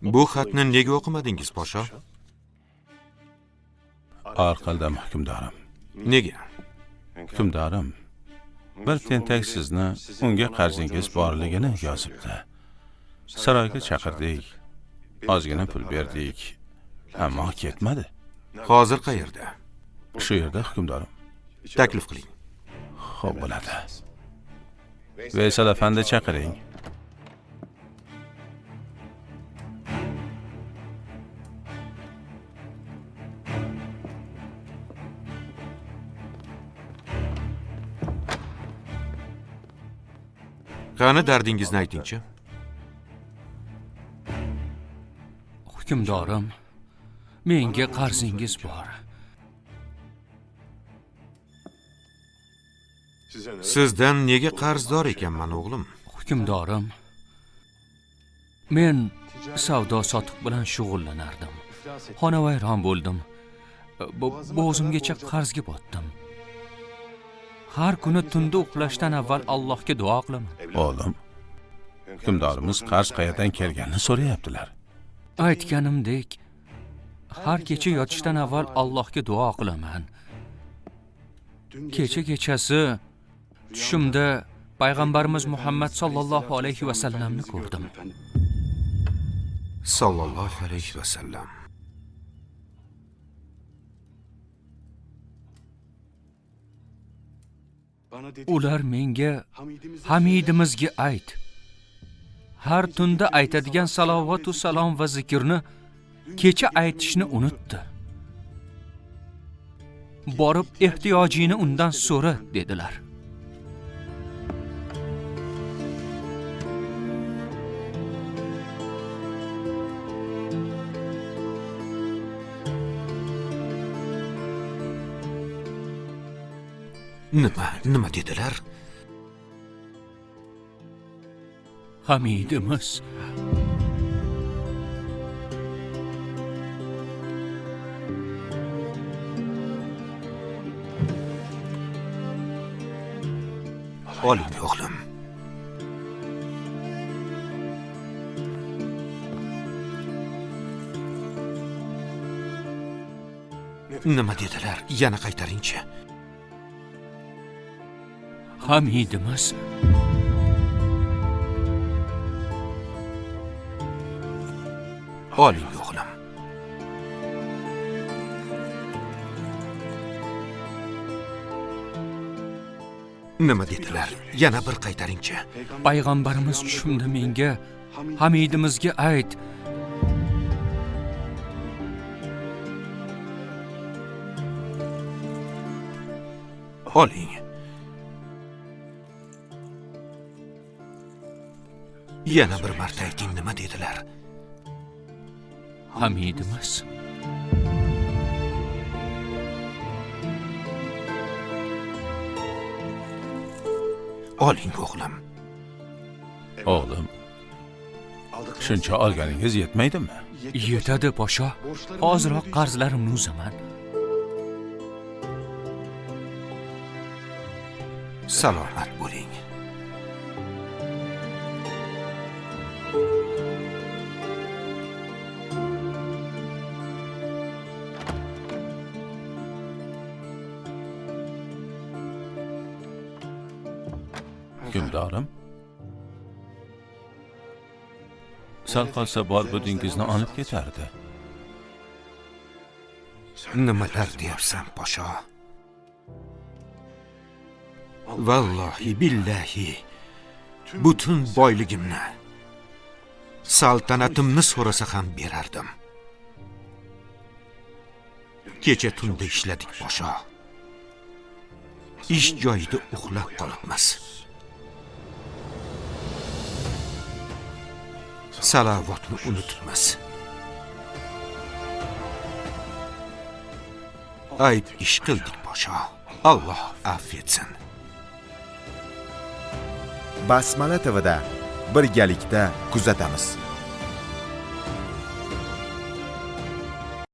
Bu xatni nega o'qimadingiz, podsho? Orqaldan hukmdorim. Nega? Hukmdorim, bir tentak sizni unga qarzingiz borligini yozibdi. Saroyga chaqirdik. Ozgina pul berdik. Ammo ketmadi. Hozir qayerda? Shu yerda hukmdorim. Taklif qiling. Xo'p bo'ladi. Veysal afandi chaqiring. Qani dardingizni aytingchi. Hukmdorim, menga qarzingiz bor. Sizdan nega qarzdor ekanman, o'g'lim? Hukmdorim, men savdo sotiq bilan shug'ullanardim. Xonavayron bo'ldim. Bo'zimgacha qarzga botdim. Har kuni tunda uxlashdan avval Allohga duo qilaman. O'g'lim, hukmdorimiz qarz qayerdan kelganini so'rayaptilar. Aytganimdek, har kecha yotishdan avval Allohga duo qilaman. Kechasi tushimda payg'ambarimiz Muhammad sallallohu alayhi va sallamni ko'rdim. Sallallohu alayhi va sallam. Ular menga Hamidimizga ayt. Har tunda aytadigan salovat va salom va zikrni kecha aytishni unutdi. Borib ehtiyojini undan so'ra dedilar. Nima dedilar? Hamidimiz Oling, o'g'lim. Nima dedilar? Yana qaytaringchi. Hamidimiz Oling, o'g'lim. Nima dedilar? Yana bir qaytaringchi. payg'ambarimiz tushimda menga Hamidimizga ayt. Oling. Yana bir marta ayting, nima dedilar? Hamidimiz Oling, o'g'lim. O'g'lim, shuncha olganingiz yetmaydimi? yetadi, podsho. Hoziroq qarzlarimni uzaman. Salomat bo'ling. Hukmdorim, sal qolsa bor budingizni olib ketardi. Nimalar deyapsan, podsho? Vallohi billahi butun boyligimni, saltanatimni so'rasa ham berardim. Kecha tunda ishladik, podsho. Ish joyida uxlab qolibmiz. Salavatni unutibmiz. Ayb ish qildik, podsho. Alloh afv etsin. Basmala TVda birgalikda kuzatamiz.